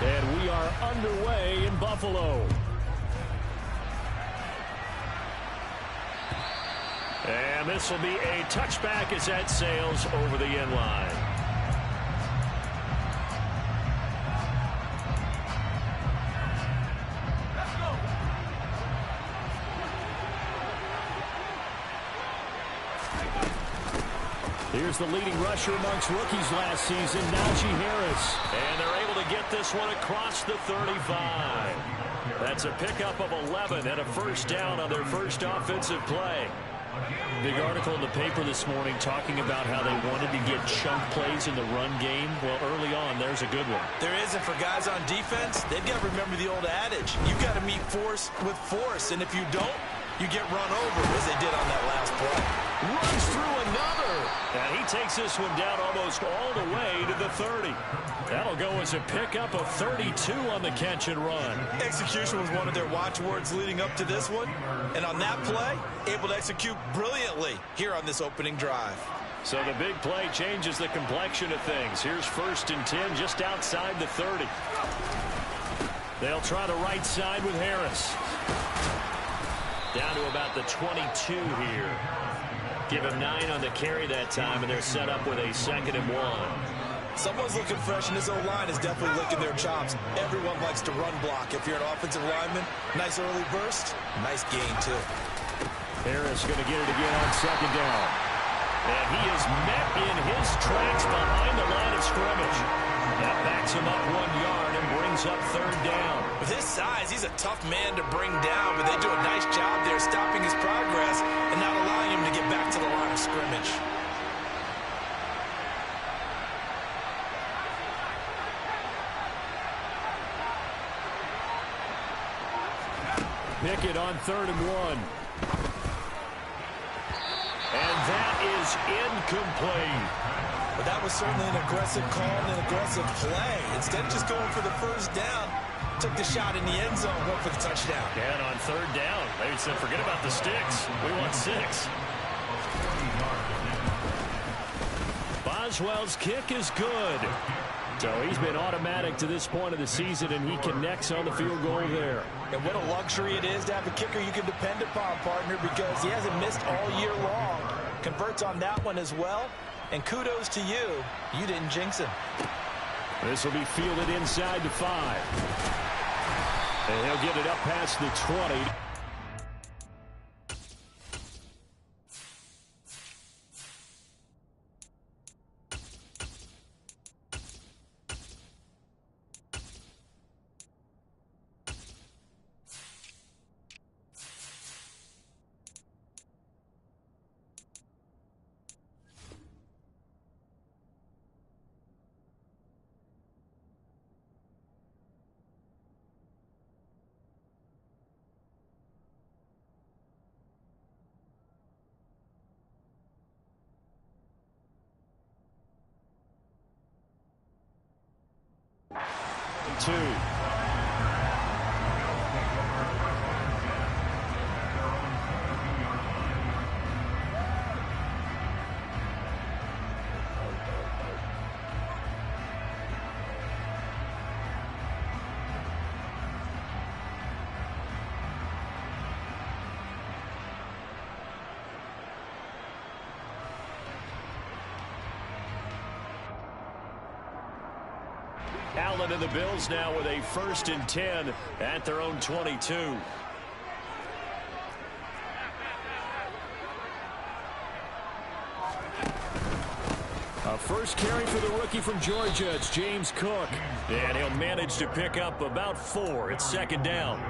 And we are underway in Buffalo. And this will be a touchback as that sails over the end line. Here's the leading rusher amongst rookies last season, Najee Harris. And they're able to get this one across the 35. That's a pickup of 11 and a first down on their first offensive play. Big article in the paper this morning talking about how they wanted to get chunk plays in the run game. Well, early on, there's a good one. There is, and for guys on defense, they've got to remember the old adage. You've got to meet force with force, and if you don't, you get run over, as they did on that last play. Runs through another. And he takes this one down almost all the way to the 30. That'll go as a pickup of 32 on the catch and run. Execution was one of their watchwords leading up to this one. And on that play, able to execute brilliantly here on this opening drive. So the big play changes the complexion of things. Here's 1st and 10 just outside the 30. They'll try the right side with Harris. Down to about the 22 here. Give him 9 on the carry that time, and they're set up with a 2nd and 1. Someone's looking fresh, and this O-line is definitely licking their chops. Everyone likes to run block. If you're an offensive lineman, nice early burst, nice gain, too. Harris going to get it again on 2nd down. And he is met in his tracks behind the line of scrimmage. That backs him up 1 yard and brings up 3rd down. With his size, he's a tough man to bring down, but they do a nice job there stopping his progress and not allowing him to get back to the line of scrimmage. Pickett on 3rd and 1. And that is incomplete. But that was certainly an aggressive call and an aggressive play. Instead of just going for the first down, took the shot in the end zone, went for the touchdown. And on 3rd down, they said, forget about the sticks. We want 6. Boswell's kick is good. So he's been automatic to this point of the season, and he connects on the field goal there. And what a luxury it is to have a kicker you can depend upon, partner, because he hasn't missed all year long. Converts on that one as well. And kudos to you. You didn't jinx him. This will be fielded inside the 5. And he'll get it up past the 20. Two. Allen and the Bills now with a 1st and 10 at their own 22. A first carry for the rookie from Georgia. It's James Cook. And he'll manage to pick up about 4. It's 2nd down.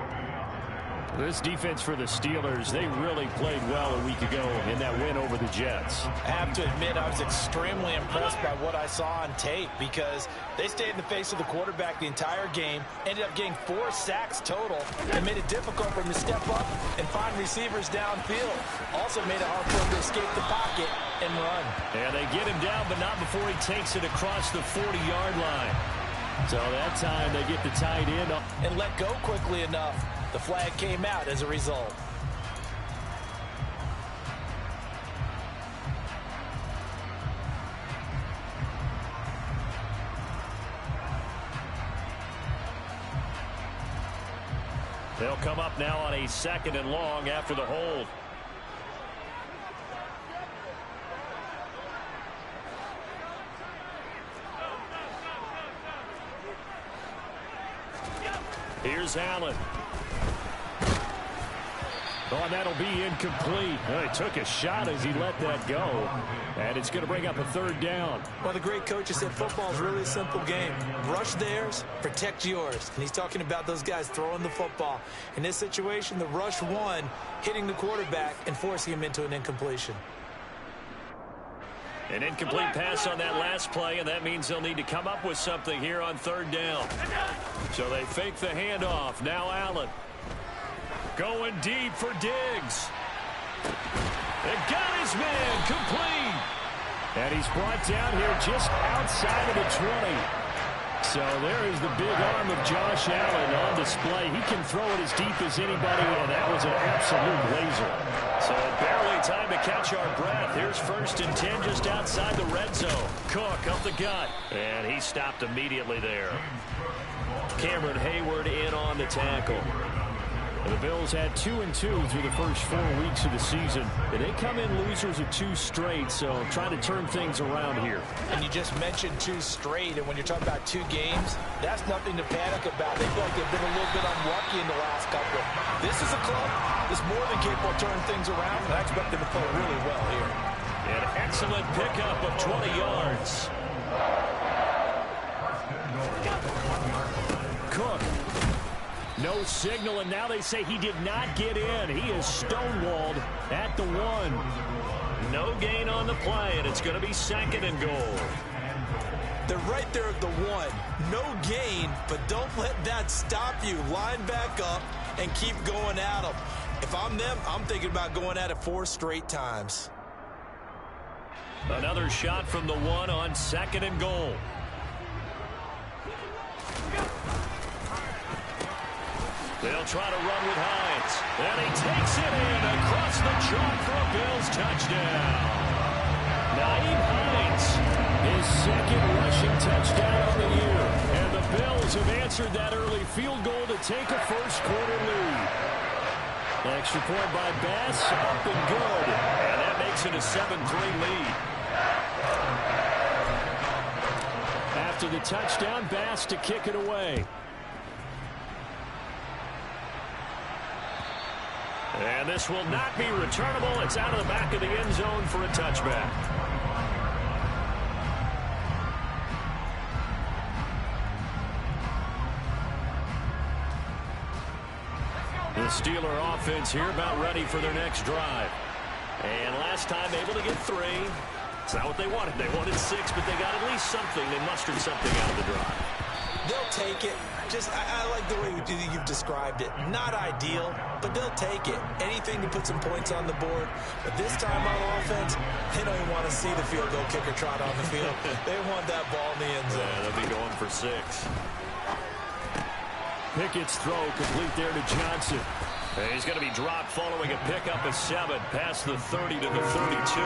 This defense for the Steelers, they really played well a week ago in that win over the Jets. I have to admit, I was extremely impressed by what I saw on tape because they stayed in the face of the quarterback the entire game, ended up getting 4 sacks total, and made it difficult for him to step up and find receivers downfield. Also made it hard for him to escape the pocket and run. And they get him down, but not before he takes it across the 40-yard line. So that time they get the tight end up and let go quickly enough. The flag came out as a result. They'll come up now on a 2nd and long after the hold. Here's Allen. Oh, and that'll be incomplete. Well, he took a shot as he let that go. And it's going to bring up a 3rd down. Well, the great coach said football is really a simple game. Rush theirs, protect yours. And he's talking about those guys throwing the football. In this situation, the rush won, hitting the quarterback and forcing him into an incompletion. An incomplete pass on that last play, and that means they'll need to come up with something here on 3rd down. So they fake the handoff. Now Allen. Going deep for Diggs. And got his man complete. And he's brought down here just outside of the 20. So there is the big arm of Josh Allen on display. He can throw it as deep as anybody, and that was an absolute laser. So barely time to catch our breath. Here's 1st and 10 just outside the red zone. Cook up the gut. And he stopped immediately there. Cameron Hayward in on the tackle. The Bills had 2-2 through the first 4 weeks of the season. And they come in losers of 2 straight, so trying to turn things around here. And you just mentioned 2 straight, and when you're talking about 2 games, that's nothing to panic about. They feel like they've been a little bit unlucky in the last couple. This is a club that's more than capable of turning things around, and I expect them to play really well here. An excellent pickup of 20 yards. Cook. No signal, and now they say he did not get in. He is stonewalled at the 1. No gain on the play, and it's going to be 2nd and goal. They're right there at the 1. No gain, but don't let that stop you. Line back up and keep going at them. If I'm them, I'm thinking about going at it 4 straight times. Another shot from the 1 on 2nd and goal. They'll try to run with Hines. And he takes it in across the chalk for a Bills touchdown. Nyheim Hines, his 2nd rushing touchdown of the year. And the Bills have answered that early field goal to take a first-quarter lead. Extra point by Bass, up and good. And that makes it a 7-3 lead. After the touchdown, Bass to kick it away. And this will not be returnable. It's out of the back of the end zone for a touchback. The Steeler offense here about ready for their next drive. And last time able to get 3. It's not what they wanted. They wanted 6, but they got at least something. They mustered something out of the drive. They'll take it. I like the way you've described it. Not ideal, but they'll take it. Anything to put some points on the board. But this time on offense, they don't even want to see the field goal kicker trot on the field. They want that ball in the end zone. Yeah, they'll be going for 6. Pickett's throw complete there to Johnson. And he's going to be dropped following a pickup of 7 past the 30 to the 32.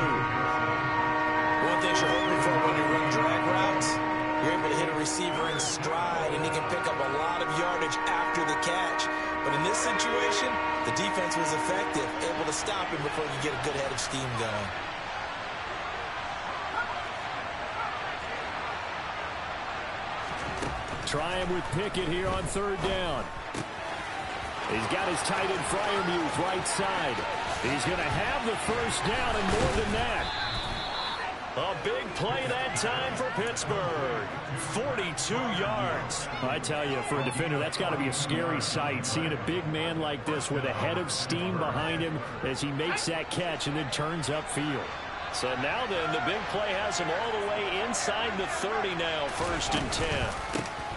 One thing you're hoping for when you run drag routes, you're able to hit a receiver in stride, and he can pick up a lot of yardage after the catch. But in this situation, the defense was effective, able to stop him before you get a good head of steam going. Try him with Pickett here on 3rd down. He's got his tight end Freiermuth right side. He's going to have the first down and more than that. A big play that time for Pittsburgh. 42 yards. I tell you, for a defender, that's got to be a scary sight, seeing a big man like this with a head of steam behind him as he makes that catch and then turns upfield. So now then, the big play has him all the way inside the 30 now, 1st and 10.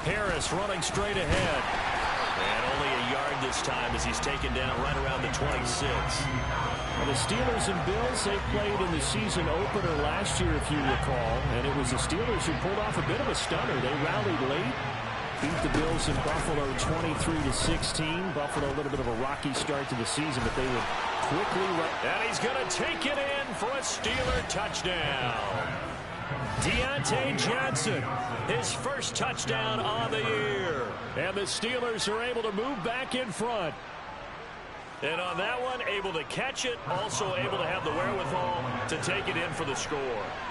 Harris running straight ahead. And only a yard this time as he's taken down right around the 26. Well, the Steelers and Bills, they played in the season opener last year, if you recall, and it was the Steelers who pulled off a bit of a stunner. They rallied late, beat the Bills in Buffalo 23-16. Buffalo, a little bit of a rocky start to the season, but they would quickly run. And he's going to take it in for a Steeler touchdown. Deontay Johnson, his first touchdown of the year. And the Steelers are able to move back in front. And on that one, able to catch it, also able to have the wherewithal to take it in for the score.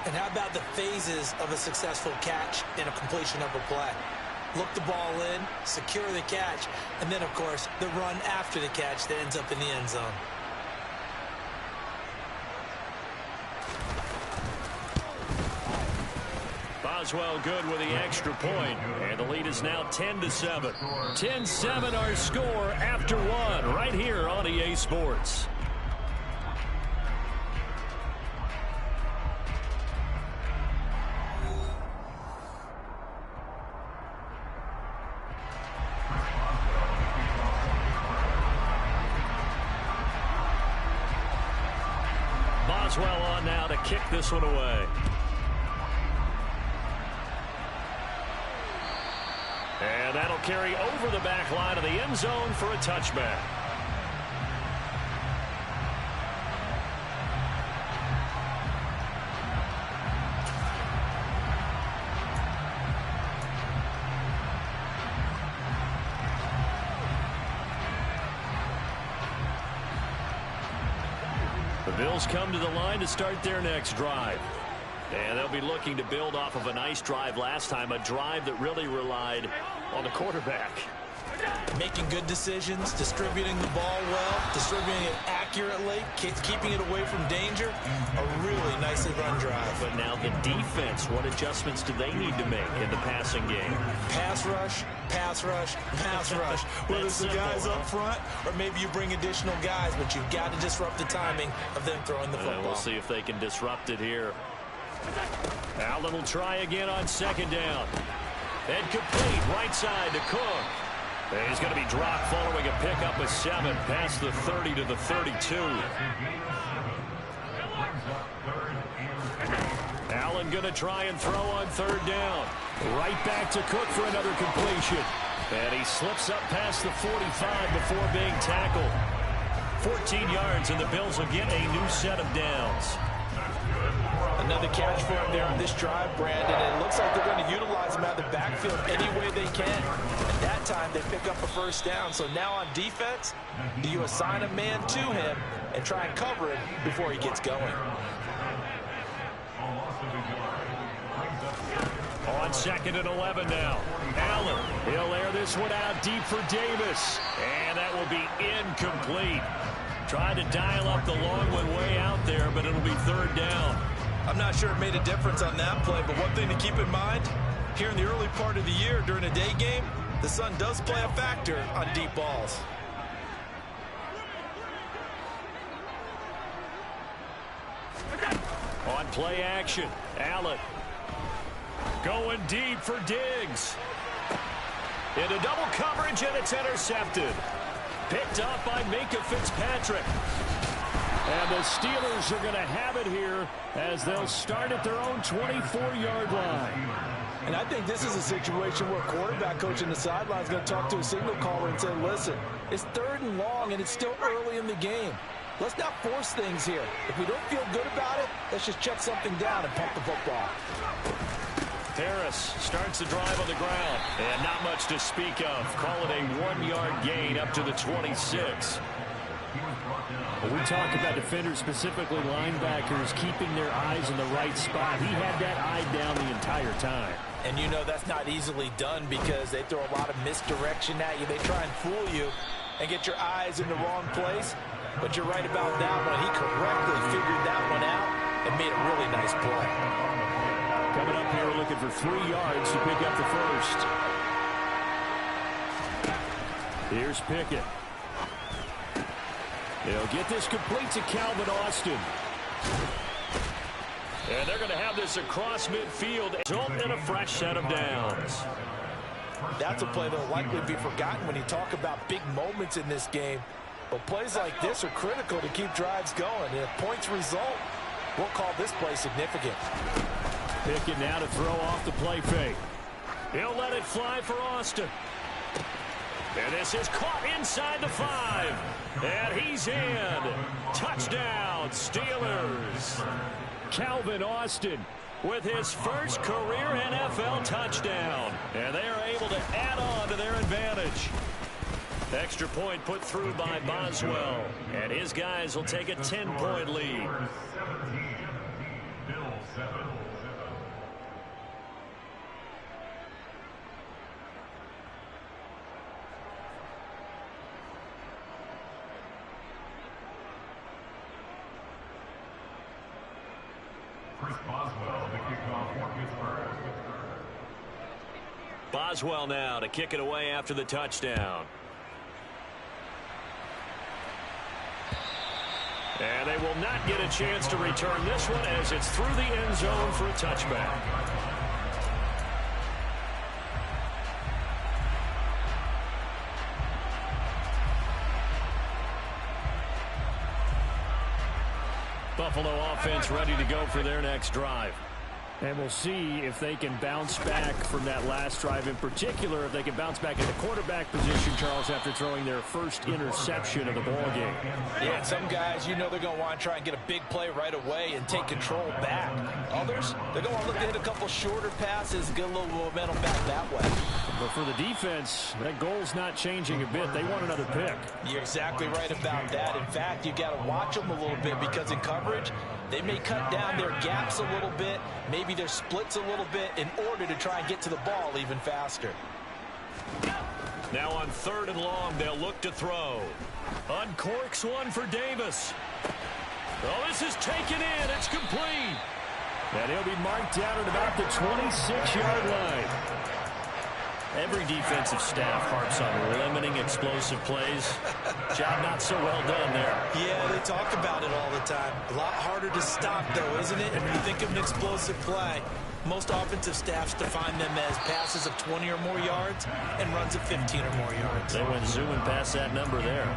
And how about the phases of a successful catch and a completion of a play? Look the ball in, secure the catch, and then, of course, the run after the catch that ends up in the end zone. Boswell good with the extra point, and the lead is now 10-7. 10-7 our score after one right here on EA Sports. Boswell on now to kick this one away. And that'll carry over the back line of the end zone for a touchback. The Bills come to the line to start their next drive. And they'll be looking to build off of a nice drive last time, a drive that really relied on the quarterback. Making good decisions, distributing the ball well, distributing it accurately, keeping it away from danger. A really nicely run drive. But now the defense, what adjustments do they need to make in the passing game? Pass rush, pass rush, pass rush. Whether it's the guys up front or maybe you bring additional guys, but you've got to disrupt the timing of them throwing the football. We'll see if they can disrupt it here. Allen will try again on second down. And complete right side to Cook. And he's going to be dropped following a pickup of 7 past the 30 to the 32. Allen going to try and throw on third down. Right back to Cook for another completion. And he slips up past the 45 before being tackled. 14 yards, and the Bills will get a new set of downs. Another catch for him there on this drive, Brandon. And it looks like they're going to utilize him out of the backfield any way they can. At that time, they pick up a first down. So now on defense, do you assign a man to him and try and cover him before he gets going? On second and 11 now. Allen, he'll air this one out deep for Davis. And that will be incomplete. Tried to dial up the long one way out there, but it'll be third down. I'm not sure it made a difference on that play, but one thing to keep in mind, here in the early part of the year during a day game, the sun does play a factor on deep balls. On play action, Allen going deep for Diggs. Into double coverage, and it's intercepted. Picked up by Minka Fitzpatrick. And the Steelers are going to have it here as they'll start at their own 24-yard line. And I think this is a situation where a quarterback coach in the sideline is going to talk to a signal caller and say, listen, it's third and long and it's still early in the game. Let's not force things here. If we don't feel good about it, let's just check something down and pump the football. Harris starts the drive on the ground. And not much to speak of. Call it a 1-yard gain up to the 26. When we talk about defenders, specifically linebackers, keeping their eyes in the right spot, he had that eye down the entire time. And you know that's not easily done because they throw a lot of misdirection at you. They try and fool you and get your eyes in the wrong place. But you're right about that one. He correctly figured that one out and made a really nice play. Coming up here looking for 3 yards to pick up the first. Here's Pickett. He'll get this complete to Calvin Austin. And they're going to have this across midfield and a fresh set of downs. That's a play that will likely be forgotten when you talk about big moments in this game. But plays like this are critical to keep drives going. And if points result, we'll call this play significant. Pickett now to throw off the play fake. He'll let it fly for Austin. And this is caught inside the 5. And he's in. Touchdown, Steelers. Calvin Austin with his first career NFL touchdown. And they are able to add on to their advantage. Extra point put through by Boswell. And his guys will take a 10-point lead. Boswell now to kick it away after the touchdown. And they will not get a chance to return this one as it's through the end zone for a touchback. Buffalo offense ready to go for their next drive. And we'll see if they can bounce back from that last drive in particular, if they can bounce back in the quarterback position, Charles, after throwing their first interception of the ballgame. Yeah, some guys, you know they're going to want to try and get a big play right away and take control back. Others, they're going to want to look to hit a couple shorter passes, get a little momentum back that way. But for the defense, that goal's not changing a bit. They want another pick. You're exactly right about that. In fact, you got to watch them a little bit because in coverage, they may cut down their gaps a little bit, maybe their splits a little bit in order to try and get to the ball even faster. Now on 3rd and long, they'll look to throw. Uncorks one for Davis. Oh, this is taken in. It's complete. And he'll be marked down at about the 26-yard line. Every defensive staff harps on limiting explosive plays. Job not so well done there. Yeah, they talk about it all the time. A lot harder to stop, though, isn't it? And when you think of an explosive play, most offensive staffs define them as passes of 20 or more yards and runs of 15 or more yards. They went zooming past that number there.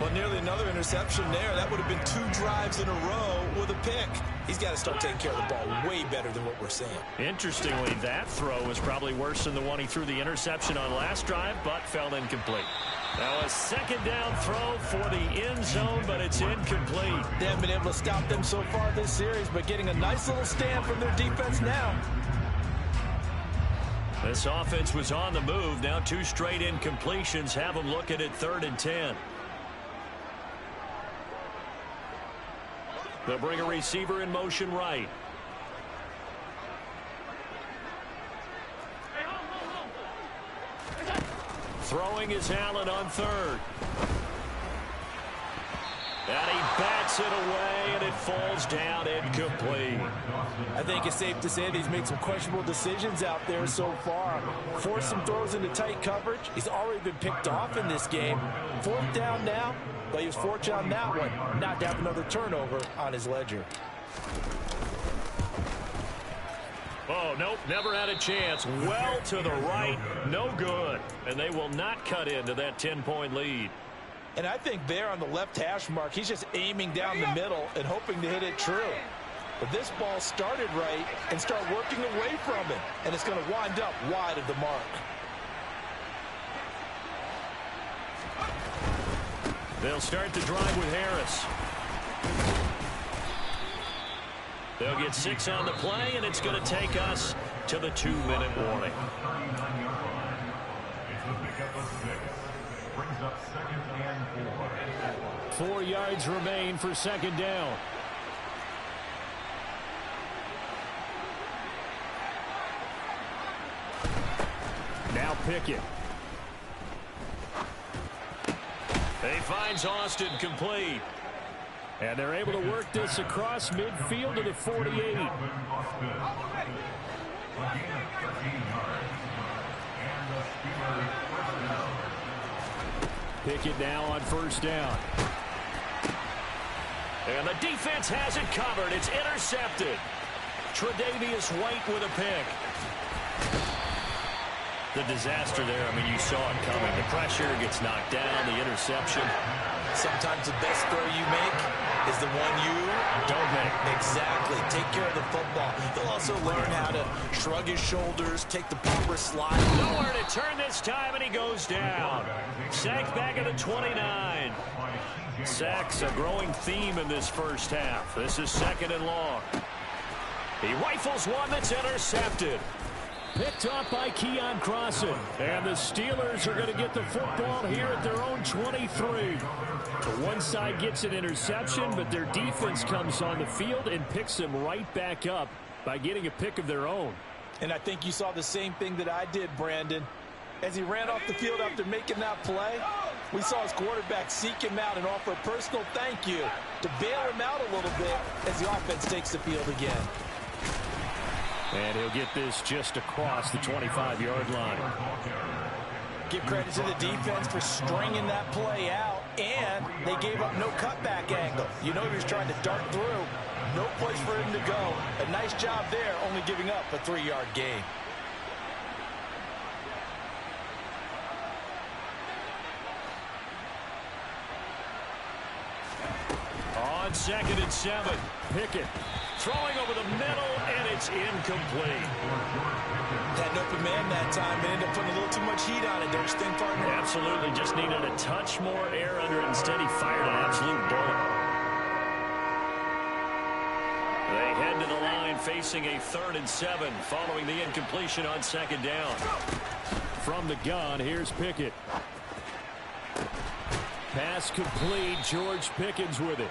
Well, nearly another interception there. That would have been 2 drives in a row with a pick. He's got to start taking care of the ball way better than what we're seeing. Interestingly, that throw was probably worse than the one he threw the interception on last drive, but fell incomplete. Now a 2nd down throw for the end zone, but it's incomplete. They haven't been able to stop them so far this series, but getting a nice little stand from their defense now. This offense was on the move. Now 2 straight incompletions have them looking at 3rd and 10. They'll bring a receiver in motion right. Throwing is Allen on 3rd. And he bats it away, and it falls down incomplete. I think it's safe to say that he's made some questionable decisions out there so far. Forced some throws into tight coverage. He's already been picked off in this game. 4th down now, but he was fortunate on that one not to have another turnover on his ledger. Oh, nope, never had a chance. Well to the right, no good. And they will not cut into that 10-point lead. And I think there on the left hash mark, he's just aiming down the middle and hoping to hit it true. But this ball started right and started working away from it. And it's going to wind up wide of the mark. They'll start the drive with Harris. They'll get 6 on the play, and it's going to take us to the 2-minute warning. Brings up 2nd and 4. 4 yards remain for 2nd down. Now Pickett. He finds Austin complete. And they're able to work this across midfield to the 48. Pickett now on 1st down. And the defense has it covered. It's intercepted. Tre'Davious White with a pick. The disaster there, I mean, you saw it coming. The pressure gets knocked down, the interception. Sometimes the best throw you make is the one you don't make. Exactly. Take care of the football. He'll also learn how to shrug his shoulders, take the proper slide. Nowhere to turn this time, and he goes down. Sacked back at the 29. Sacks a growing theme in this first half. This is 2nd and long. He rifles one that's intercepted. picked off by Keon Crossan. And the Steelers are going to get the football here at their own 23. The one side gets an interception, but their defense comes on the field and picks them right back up by getting a pick of their own. And I think you saw the same thing that I did, Brandon. As he ran off the field after making that play, we saw his quarterback seek him out and offer a personal thank you to bail him out a little bit as the offense takes the field again. And he'll get this just across the 25-yard line. Give credit to the defense for stringing that play out, and they gave up no cutback angle. You know he was trying to dart through. No place for him to go. A nice job there, only giving up a 3-yard gain. On 2nd and 7, Pickett throwing over the middle, and it's incomplete. Had an open man that time, but ended up putting a little too much heat on it. Don't you think, partner? Absolutely, just needed a touch more air under it. Instead, he fired an absolute bullet. They head to the line facing a 3rd and 7 following the incompletion on 2nd down. from the gun. Here's Pickett. Pass complete. George Pickens with it.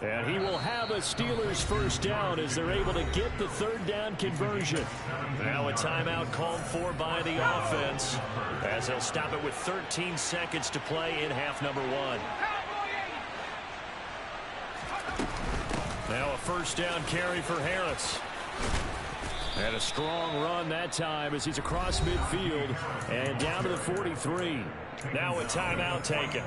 And he will have a Steelers first down as they're able to get the 3rd down conversion. Now a timeout called for by the offense as they'll stop it with 13 seconds to play in half number 1. Now a first down carry for Harris. And a strong run that time as he's across midfield and down to the 43. Now a timeout taken.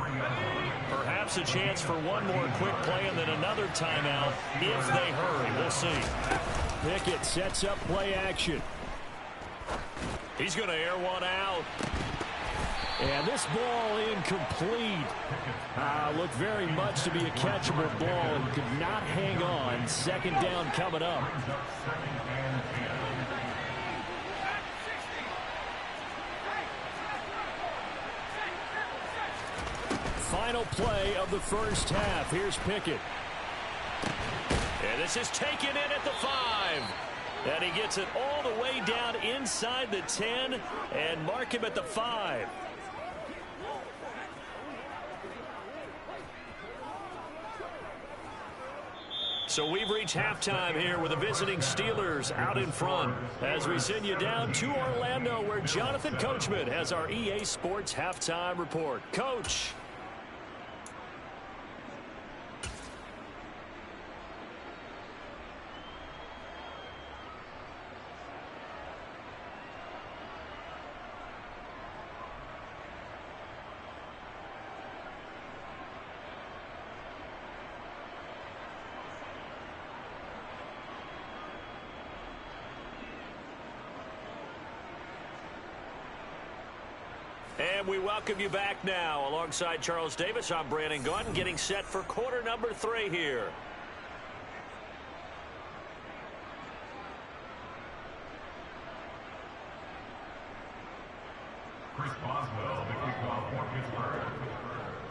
Perhaps a chance for one more quick play and then another timeout if they hurry. We'll see. Pickett sets up play action. He's going to air one out. And this ball incomplete. Looked very much to be a catchable ball and could not hang on. 2nd down coming up. Final play of the first half. Here's Pickett. And this is taken in at the 5. And he gets it all the way down inside the 10 and mark him at the 5. So we've reached halftime here with the visiting Steelers out in front as we send you down to Orlando where Jonathan Coachman has our EA Sports halftime report. Coach. And we welcome you back now. Alongside Charles Davis, I'm Brandon Gunn, getting set for quarter number 3 here.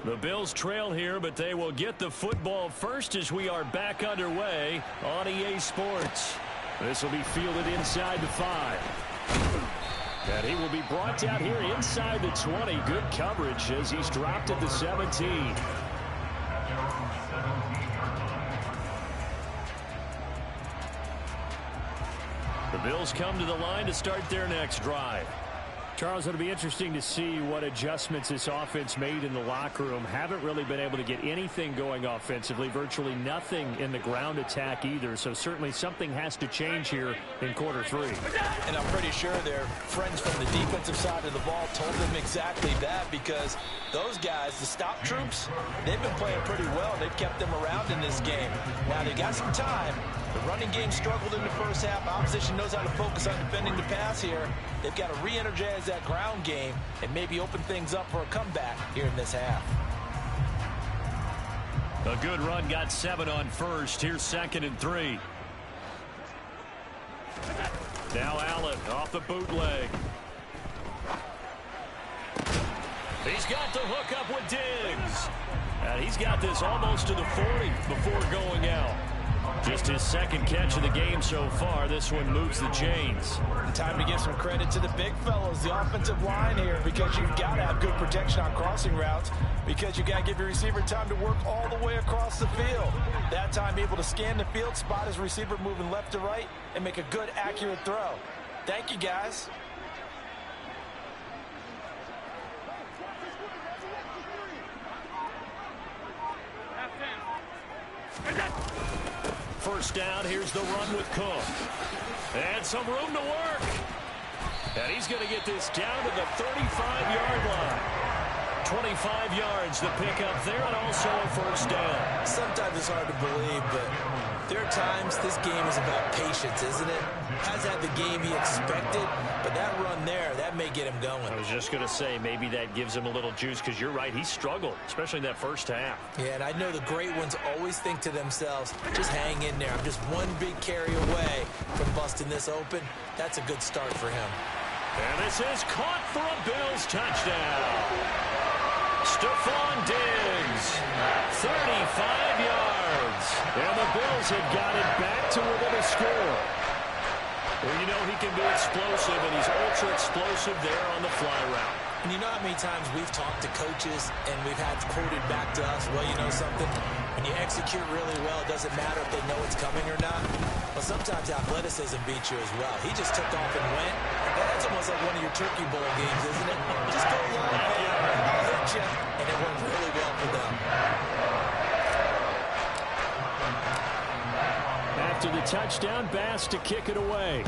The Bills trail here, but they will get the football first as we are back underway on EA Sports. This will be fielded inside the 5. And he will be brought down here inside the 20. Good coverage as he's dropped at the 17. The Bills come to the line to start their next drive. Charles, it'll be interesting to see what adjustments this offense made in the locker room. Haven't really been able to get anything going offensively. Virtually nothing in the ground attack either. So certainly something has to change here in quarter 3. And I'm pretty sure their friends from the defensive side of the ball told them exactly that, because those guys, the stop troops, they've been playing pretty well. They've kept them around in this game. Now they got some time. The running game struggled in the first half. Opposition knows how to focus on defending the pass here. They've got to re-energize that ground game and maybe open things up for a comeback here in this half. A good run, got 7 on first. Here's 2nd and 3. Now Allen off the bootleg. He's got the hook up with Diggs. And he's got this almost to the 40 before going out. Just his second catch of the game so far. This one moves the chains. Time to give some credit to the big fellows, the offensive line here, because you've got to have good protection on crossing routes, because you got to give your receiver time to work all the way across the field. That time able to scan the field, spot his receiver moving left to right, and make a good, accurate throw. Thank you, guys. First down, here's the run with Cook. And some room to work. And he's going to get this down to the 35-yard line. 25 yards the pickup there, and also a first down. Sometimes it's hard to believe, but there are times this game is about patience, isn't it? Hasn't had the game he expected, but that run there, that may get him going. I was just going to say, maybe that gives him a little juice, because you're right, he struggled, especially in that first half. Yeah, and I know the great ones always think to themselves, just hang in there. I'm just one big carry away from busting this open. That's a good start for him. And this is caught for a Bills touchdown. Stephon Diggs, 35 yards. And the Bills have got it back to within a score. Well, you know he can be explosive, and he's ultra explosive there on the fly route. And you know how many times we've talked to coaches and we've had quoted back to us, well, you know something? When you execute really well, it doesn't matter if they know it's coming or not. Well, sometimes athleticism beats you as well. He just took off and went. That's almost like one of your Turkey Bowl games, isn't it? Just go long, I'll hit you, and it went really well for them. After the touchdown, Bass to kick it away.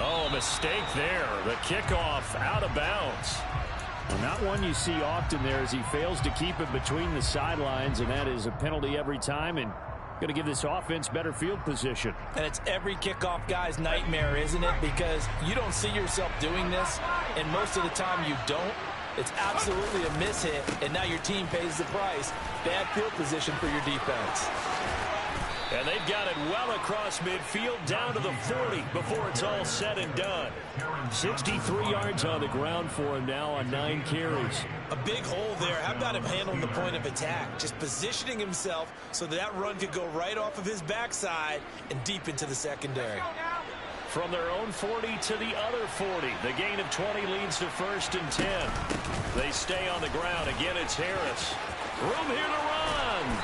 Oh, a mistake there. The kickoff out of bounds. Well, not one you see often there, as he fails to keep it between the sidelines, and that is a penalty every time, and going to give this offense better field position. And it's every kickoff guy's nightmare, isn't it? Because you don't see yourself doing this, and most of the time you don't. It's absolutely a mishit, and now your team pays the price. Bad field position for your defense. And they've got it well across midfield down to the 40 before it's all said and done. 63 yards on the ground for him now on 9 carries. A big hole there. How about him handling the point of attack? Just positioning himself so that run could go right off of his backside and deep into the secondary. From their own 40 to the other 40. The gain of 20 leads to 1st and 10. They stay on the ground. Again, it's Harris. Room here to run.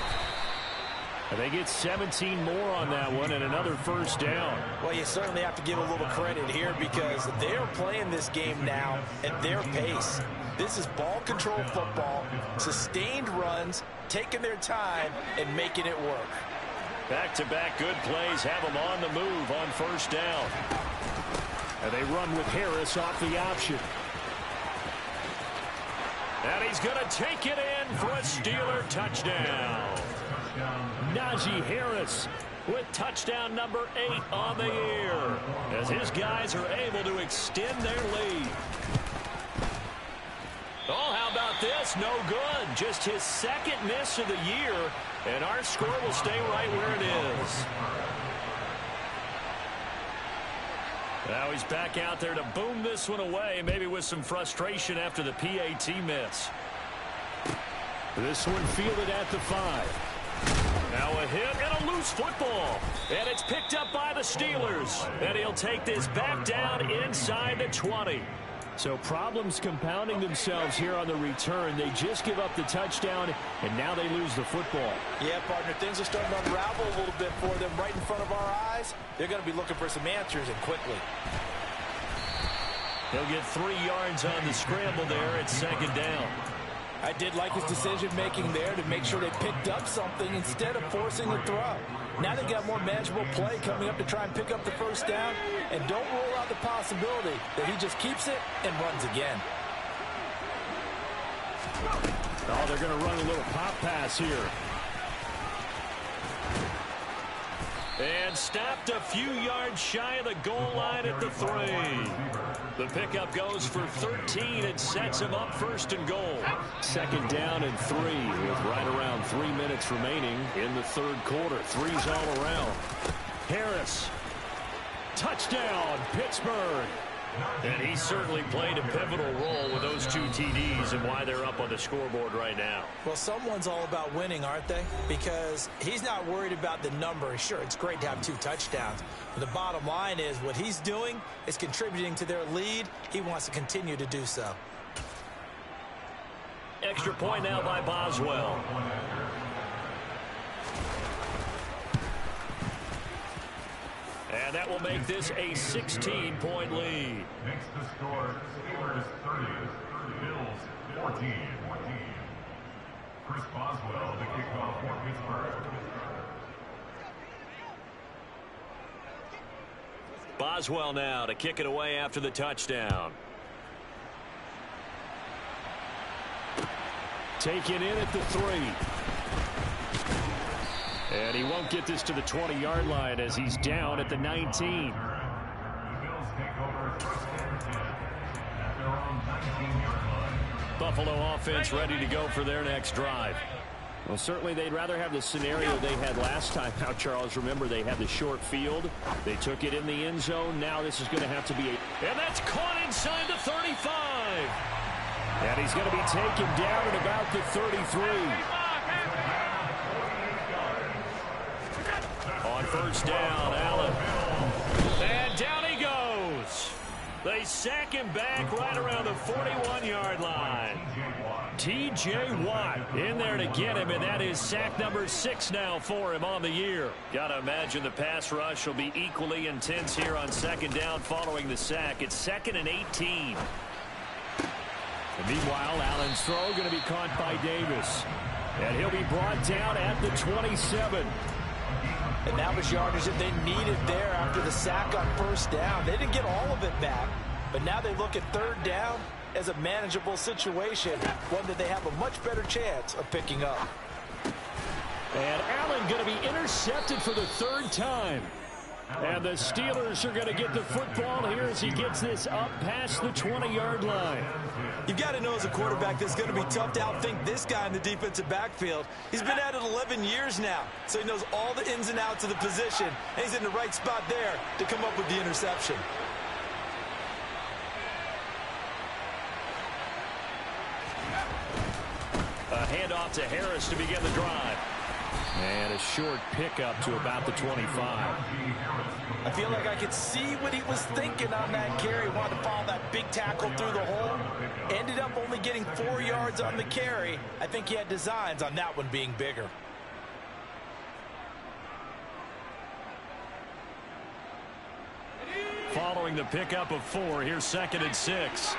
And they get 17 more on that one and another first down. Well, you certainly have to give a little credit here, because they're playing this game now at their pace. This is ball control football, sustained runs, taking their time and making it work. Back-to-back good plays have them on the move on first down. And they run with Harris off the option. And he's going to take it in for a Steeler touchdown. Najee Harris with touchdown number 8 on the year, as his guys are able to extend their lead. Oh, how about this? No good. Just his second miss of the year, and our score will stay right where it is. Now he's back out there to boom this one away, maybe with some frustration after the PAT miss. This one fielded at the 5. Now a hit and a loose football. And it's picked up by the Steelers. And he'll take this back down inside the 20. So problems compounding themselves here on the return. They just give up the touchdown, and now they lose the football. Yeah, partner, things are starting to unravel a little bit for them right in front of our eyes. They're going to be looking for some answers, and quickly. He'll get 3 yards on the scramble there at 2nd down. I did like his decision-making there to make sure they picked up something instead of forcing the throw. Now they got more manageable play coming up to try and pick up the first down, and don't rule out the possibility that he just keeps it and runs again. Oh, they're going to run a little pop pass here. And stopped a few yards shy of the goal line at the 3. The pickup goes for 13 and sets him up 1st and goal. 2nd down and 3 with right around 3 minutes remaining in the 3rd quarter. 3's all around. Harris. Touchdown, Pittsburgh. And he certainly played a pivotal role with those 2 TDs and why they're up on the scoreboard right now. Well, someone's all about winning, aren't they? Because he's not worried about the number. Sure, it's great to have 2 touchdowns. But the bottom line is what he's doing is contributing to their lead. He wants to continue to do so. Extra point now by Boswell. And that will make this a 16-point lead. Next to score, Steelers 30, Bills 14. Chris Boswell, the kickoff for Pittsburgh. Boswell now to kick it away after the touchdown. Taken in at the 3. And he won't get this to the 20-yard line as he's down at the 19. The Bills take over first and 10 at their own 19-yard line. Buffalo offense ready to go for their next drive. Well, certainly they'd rather have the scenario they had last time out, Charles. Remember, they had the short field. They took it in the end zone. Now this is going to have to be And that's caught inside the 35. And he's going to be taken down at about the 33. On first down, Allen. And down he goes. They sack him back right around the 41-yard line. T.J. Watt in there to get him, and that is sack number 6 now for him on the year. Got to imagine the pass rush will be equally intense here on second down following the sack. It's 2nd and 18. And meanwhile, Allen's throw going to be caught by Davis. And he'll be brought down at the 27. And that was yardage that they needed there after the sack on first down. They didn't get all of it back, but now they look at third down as a manageable situation, one that they have a much better chance of picking up. And Allen going to be intercepted for the 3rd time. And the Steelers are going to get the football here as he gets this up past the 20-yard line. You've got to know as a quarterback that's going to be tough to outthink this guy in the defensive backfield. He's been at it 11 years now, so he knows all the ins and outs of the position, and he's in the right spot there to come up with the interception. A handoff to Harris to begin the drive. And a short pickup to about the 25. I feel like I could see what he was thinking on that carry. Wanted to follow that big tackle through the hole. Ended up only getting 4 yards on the carry. I think he had designs on that one being bigger. Following the pickup of 4, here's 2nd and 6.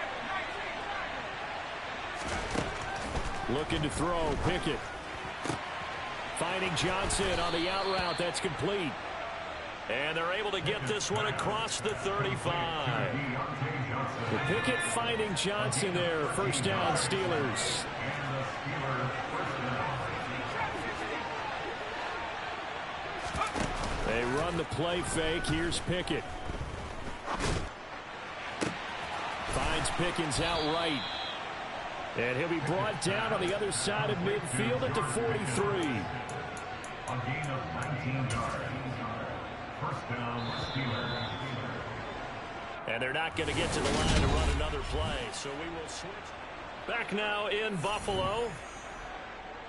Looking to throw, Pickett. Finding Johnson on the out route. That's complete. And they're able to get this one across the 35. The Pickett finding Johnson there. First down, Steelers. They run the play fake. Here's Pickett. Finds Pickens outright. And he'll be brought down on the other side of midfield at the 43. A gain of 19 yards. First down, Steelers. And they're not going to get to the line to run another play, so we will switch. Back now in Buffalo.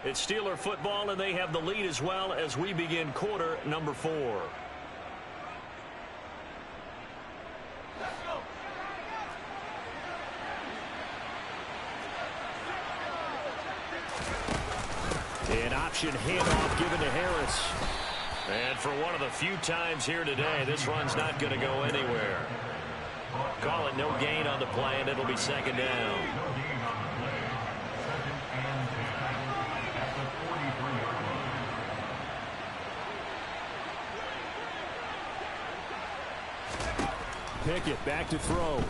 It's Steeler football, and they have the lead as well as we begin quarter number 4. An option handoff given to Harris. And for one of the few times here today, this run's not going to go anywhere. Call it no gain on the play, and it'll be 2nd down. Pickett back to throw.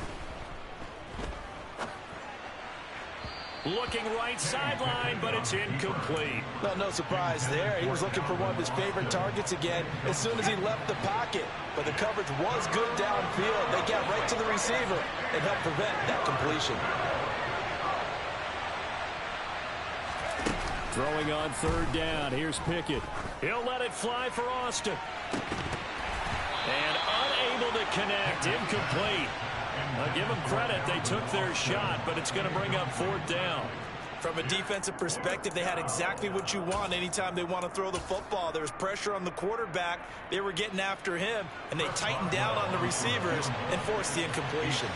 Looking right sideline, but it's incomplete. Well, no surprise there. He was looking for one of his favorite targets again as soon as he left the pocket. But the coverage was good downfield. They got right to the receiver and helped prevent that completion. Throwing on 3rd down. Here's Pickett. He'll let it fly for Austin. And unable to connect. Incomplete. I'll give them credit. They took their shot, but it's going to bring up 4th down. From a defensive perspective, they had exactly what you want anytime they want to throw the football. There was pressure on the quarterback. They were getting after him, and they tightened down on the receivers and forced the incompletion.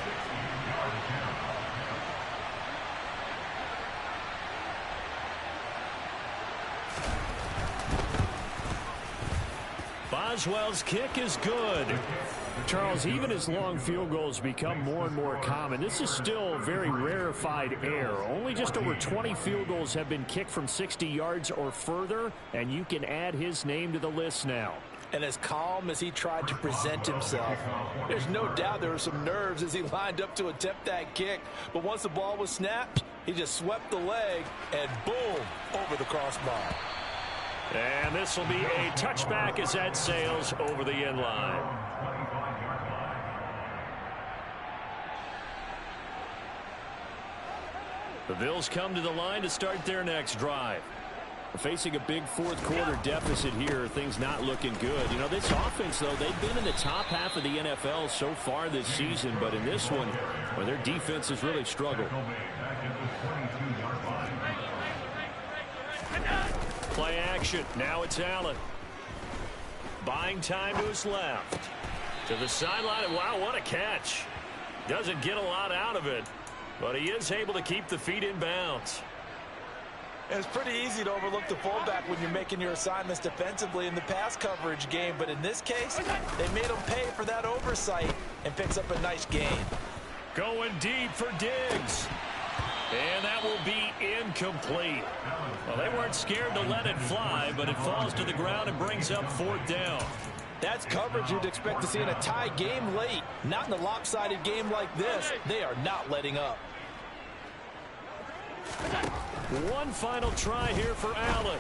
Boswell's kick is good. Charles, even as long field goals become more and more common, this is still very rarefied air. Only just over 20 field goals have been kicked from 60 yards or further, and you can add his name to the list now. And as calm as he tried to present himself, there's no doubt there were some nerves as he lined up to attempt that kick. But once the ball was snapped, he just swept the leg and boom, over the crossbar. And this will be a touchback as that sails over the end line. The Bills come to the line to start their next drive. Facing a big fourth quarter deficit here, things not looking good. You know, this offense, though, they've been in the top half of the NFL so far this season, but in this one, well, their defense has really struggled. Play action. Now it's Allen. Buying time to his left. To the sideline. Wow, what a catch. Doesn't get a lot out of it, but he is able to keep the feet in bounds. It's pretty easy to overlook the fullback when you're making your assignments defensively in the pass coverage game, but in this case, they made him pay for that oversight and picks up a nice gain. Going deep for Diggs. And that will be incomplete. Well, they weren't scared to let it fly, but it falls to the ground and brings up 4th down. That's coverage you'd expect to see in a tie game late. Not in a lopsided game like this. They are not letting up. One final try here for Allen.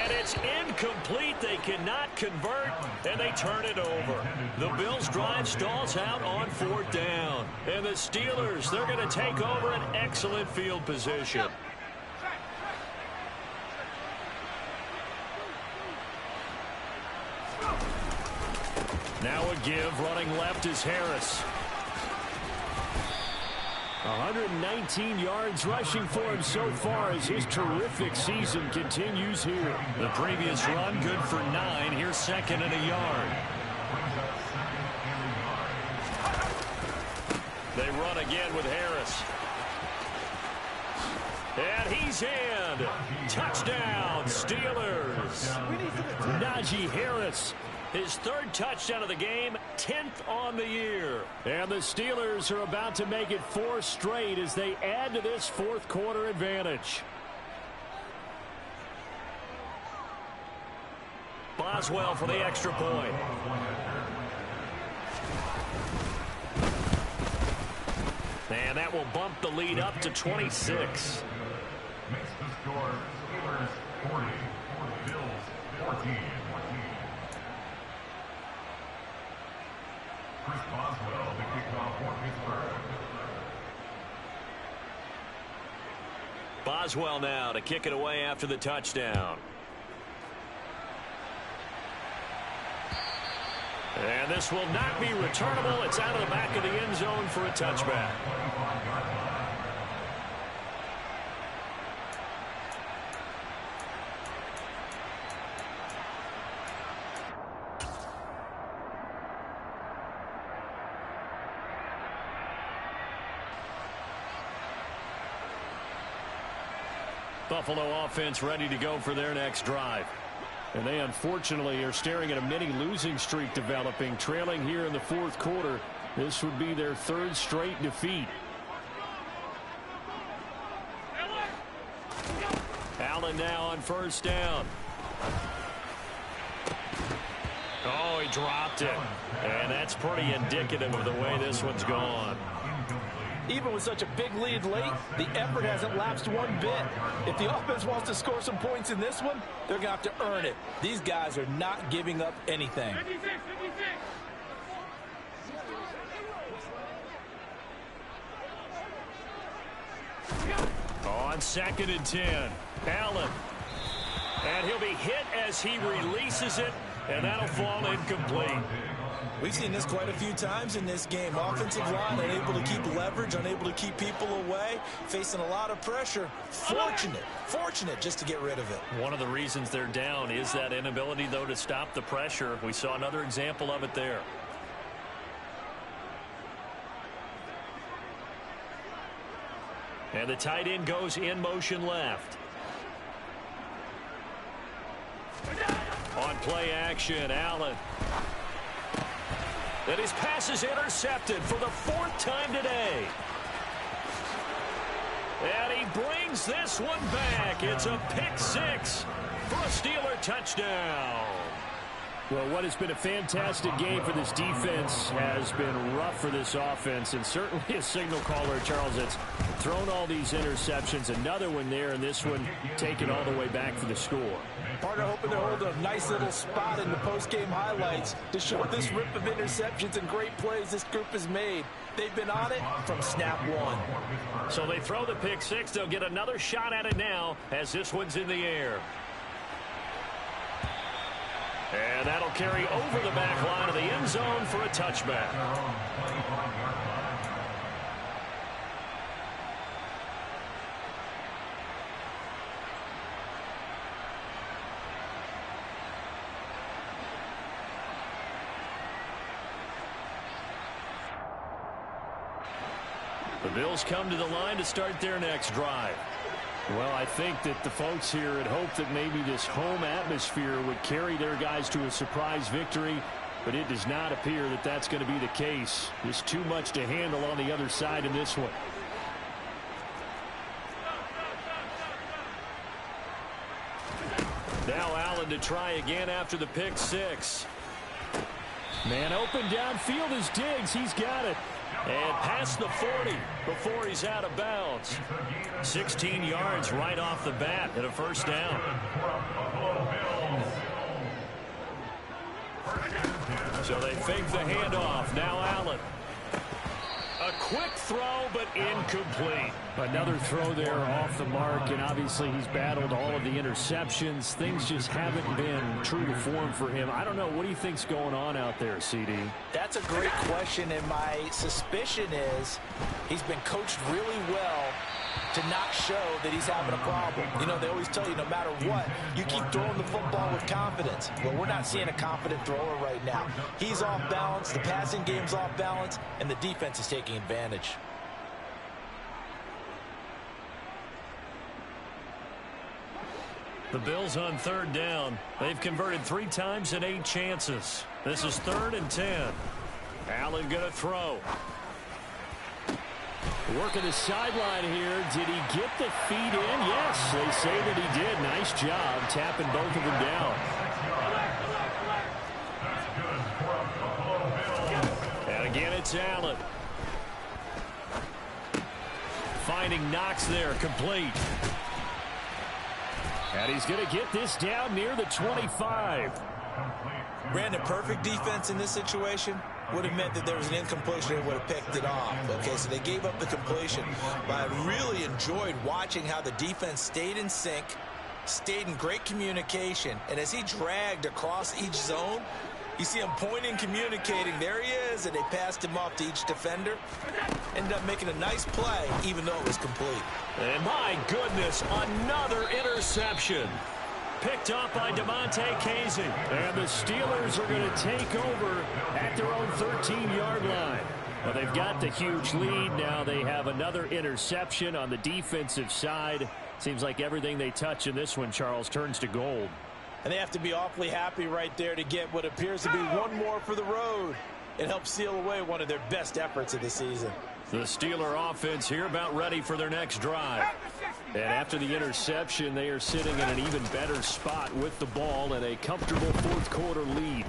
And it's incomplete. They cannot convert, and they turn it over. The Bills' drive stalls out on 4th down. And the Steelers, they're going to take over an excellent field position. Now a give. Running left is Harris. 119 yards rushing for him so far as his terrific season continues here. The previous run good for 9. Here's 2nd and a yard. They run again with Harris. And he's in. Touchdown, Steelers. Najee Harris. His 3rd touchdown of the game, 10th on the year. And the Steelers are about to make it 4 straight as they add to this fourth quarter advantage. Boswell for the extra point. And that will bump the lead up to 26. Makes the score Steelers 40, Bills 14. Chris Boswell, the kickoff for Pittsburgh. Boswell now to kick it away after the touchdown. And this will not be returnable. It's out of the back of the end zone for a touchback. Buffalo offense ready to go for their next drive. And they unfortunately are staring at a mini losing streak developing, trailing here in the fourth quarter. This would be their 3rd straight defeat. Allen now on 1st down. Oh, he dropped it. And that's pretty indicative of the way this one's gone. Even with such a big lead late, the effort hasn't lapsed one bit. If the offense wants to score some points in this one, they're going to have to earn it. These guys are not giving up anything. On 2nd and 10, Allen. And he'll be hit as he releases it. And that'll fall incomplete. We've seen this quite a few times in this game. Offensive line unable to keep leverage, unable to keep people away, facing a lot of pressure. Fortunate just to get rid of it. One of the reasons they're down is that inability, though, to stop the pressure. We saw another example of it there. And the tight end goes in motion left. On play action, Allen. And his pass is intercepted for the 4th time today. And he brings this one back. It's a pick 6 for a Steeler touchdown. Well, what has been a fantastic game for this defense has been rough for this offense, and certainly a signal caller, Charles, that's thrown all these interceptions. Another one there, and this one taken all the way back for the score. Partner hoping to hold a nice little spot in the post-game highlights to show this rip of interceptions and great plays this group has made. They've been on it from snap one. So they throw the pick 6. They'll get another shot at it now as this one's in the air. And that'll carry over the back line of the end zone for a touchback. The Bills come to the line to start their next drive. Well, I think that the folks here had hoped that maybe this home atmosphere would carry their guys to a surprise victory, but it does not appear that that's going to be the case. There's too much to handle on the other side in this one. Now Allen to try again after the pick 6. Man open downfield is Diggs. He's got it. And past the 40 before he's out of bounds. 16 yards right off the bat and a first down. So they fake the handoff. Now Allen. A quick throw, but incomplete. Another throw there off the mark, and obviously he's battled all of the interceptions. Things just haven't been true to form for him. I don't know. What do you think's going on out there, CD? That's a great question, and my suspicion is he's been coached really well to not show that he's having a problem. You know, they always tell you no matter what, you keep throwing the football with confidence. Well, we're not seeing a confident thrower right now. He's off balance, the passing game's off balance, and the defense is taking advantage. The Bills on 3rd down. They've converted 3 times in 8 chances. This is 3rd and 10. Allen going to throw. Working the sideline here. Did he get the feet in? Yes, they say that he did. Nice job tapping both of them down. And again, it's Allen. Finding Knox there, complete. And he's going to get this down near the 25. Brandon, perfect defense in this situation would have meant that there was an incompletion and would have picked it off. Okay, so they gave up the completion. But I really enjoyed watching how the defense stayed in sync, stayed in great communication, and as he dragged across each zone, you see him pointing, communicating. There he is, and they passed him off to each defender. Ended up making a nice play, even though it was complete. And my goodness, another interception. Picked up by DeMonte Casey. And the Steelers are going to take over at their own 13-yard line. Well, they've got the huge lead. Now they have another interception on the defensive side. Seems like everything they touch in this one, Charles, turns to gold. And they have to be awfully happy right there to get what appears to be one more for the road. It helps seal away one of their best efforts of the season. The Steeler offense here about ready for their next drive. And after the interception, they are sitting in an even better spot with the ball and a comfortable fourth-quarter lead.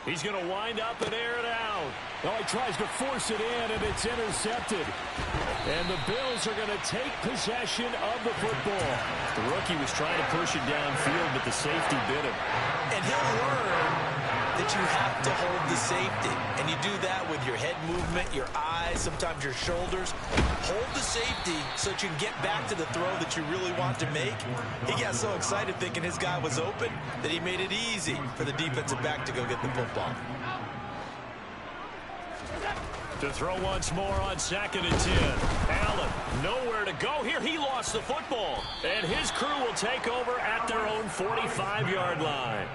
He's going to wind up and air it out. Oh, he tries to force it in, and it's intercepted. And the Bills are going to take possession of the football. The rookie was trying to push it downfield, but the safety bit him. And he'll learn that you have to hold the safety. And you do that with your head movement, your eyes, sometimes your shoulders. Hold the safety so that you can get back to the throw that you really want to make. He got so excited thinking his guy was open that he made it easy for the defensive back to go get the football. To throw once more on 2nd and 10. Allen, nowhere to go here. He lost the football. And his crew will take over at their own 45-yard line.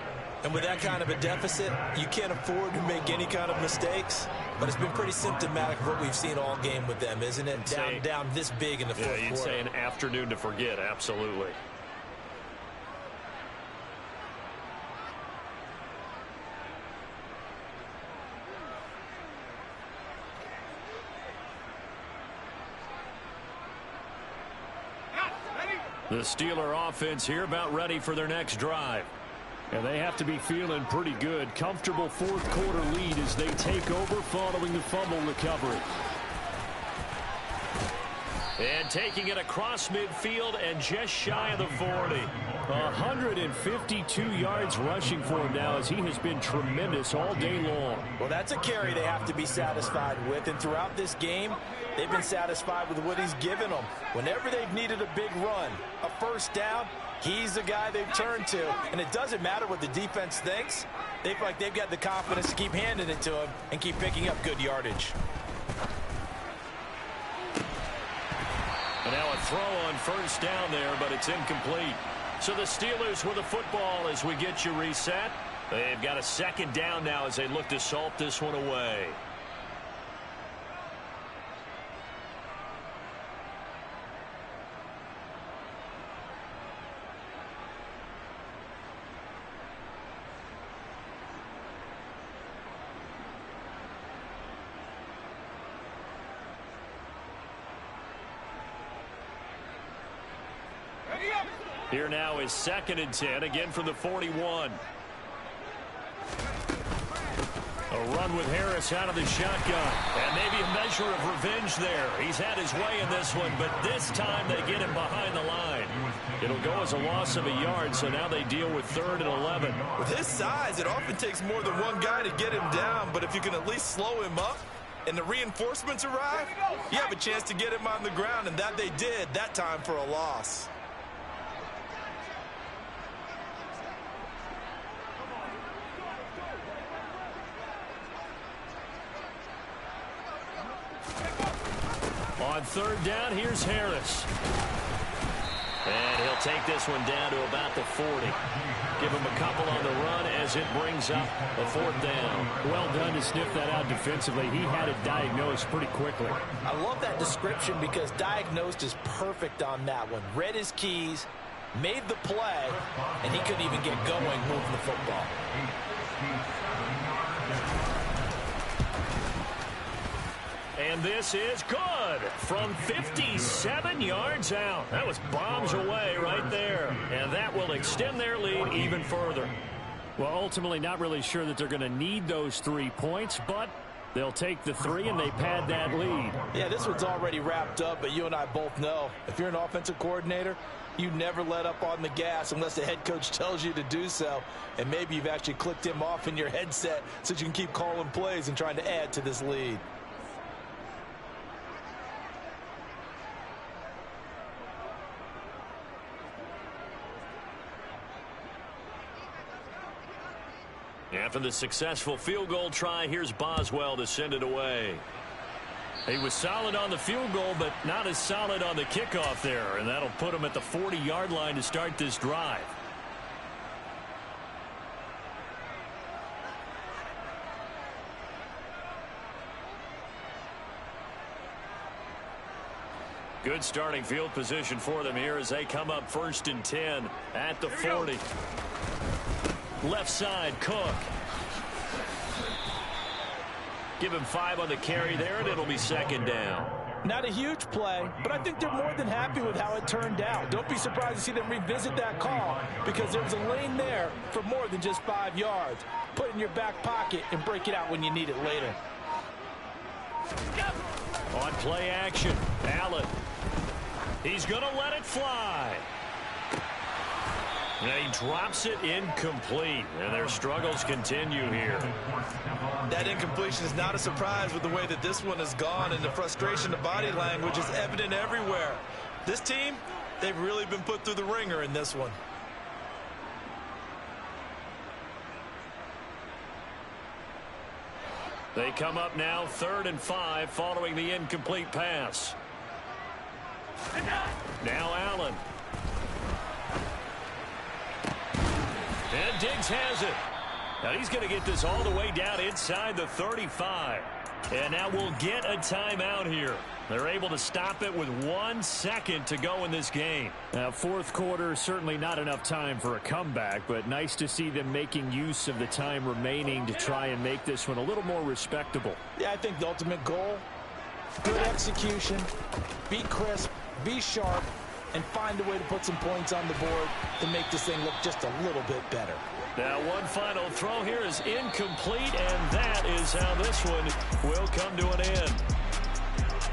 And with that kind of a deficit, you can't afford to make any kind of mistakes. But it's been pretty symptomatic of what we've seen all game with them, isn't it? Down this big in the fourth quarter. You'd say an afternoon to forget, absolutely. The Steeler offense here about ready for their next drive. And they have to be feeling pretty good. Comfortable fourth quarter lead as they take over following the fumble recovery. And taking it across midfield and just shy of the 40. 152 yards rushing for him now as he has been tremendous all day long. Well, that's a carry they have to be satisfied with. And throughout this game, they've been satisfied with what he's given them. Whenever they've needed a big run, a first down, he's the guy they've turned to. And it doesn't matter what the defense thinks. They feel like they've got the confidence to keep handing it to him and keep picking up good yardage. And now a throw on first down there, but it's incomplete. So the Steelers with the football as we get you reset. They've got a 2nd down now as they look to salt this one away. Here now is 2nd and 10, again from the 41. A run with Harris out of the shotgun. And maybe a measure of revenge there. He's had his way in this one, but this time they get him behind the line. It'll go as a loss of a yard, so now they deal with 3rd and 11. With his size, it often takes more than one guy to get him down, but if you can at least slow him up and the reinforcements arrive, you have a chance to get him on the ground, and that they did that time for a loss. On 3rd down, here's Harris. And he'll take this one down to about the 40. Give him a couple on the run as it brings up a 4th down. Well done to sniff that out defensively. He had it diagnosed pretty quickly. I love that description because diagnosed is perfect on that one. Read his keys, made the play, and he couldn't even get going moving the football. And this is good from 57 yards out. That was bombs away right there. And that will extend their lead even further. Well, ultimately not really sure that they're going to need those 3 points, but they'll take the 3 and they pad that lead. Yeah, this one's already wrapped up, but you and I both know if you're an offensive coordinator, you never let up on the gas unless the head coach tells you to do so. And maybe you've actually clicked him off in your headset so you can keep calling plays and trying to add to this lead. After the successful field goal try, here's Boswell to send it away. He was solid on the field goal, but not as solid on the kickoff there, and that'll put him at the 40-yard line to start this drive. Good starting field position for them here as they come up 1st and 10 at the 40. Left side, Cook. Give him 5 on the carry there, and it'll be 2nd down. Not a huge play, but I think they're more than happy with how it turned out. Don't be surprised to see them revisit that call because there was a lane there for more than just 5 yards. Put it in your back pocket and break it out when you need it later. On play action, Allen. He's going to let it fly. And he drops it incomplete, and their struggles continue here. That incompletion is not a surprise with the way that this one has gone, and the frustration, the body language is evident everywhere. This team, they've really been put through the ringer in this one. They come up now 3rd and 5 following the incomplete pass. Now Allen. And Diggs has it. Now he's going to get this all the way down inside the 35. And now we'll get a timeout here. They're able to stop it with 1 second to go in this game. Now, fourth quarter, certainly not enough time for a comeback, but nice to see them making use of the time remaining to try and make this one a little more respectable. Yeah, I think the ultimate goal, good execution, be crisp, be sharp, and find a way to put some points on the board to make this thing look just a little bit better. Now one final throw here is incomplete, and that is how this one will come to an end.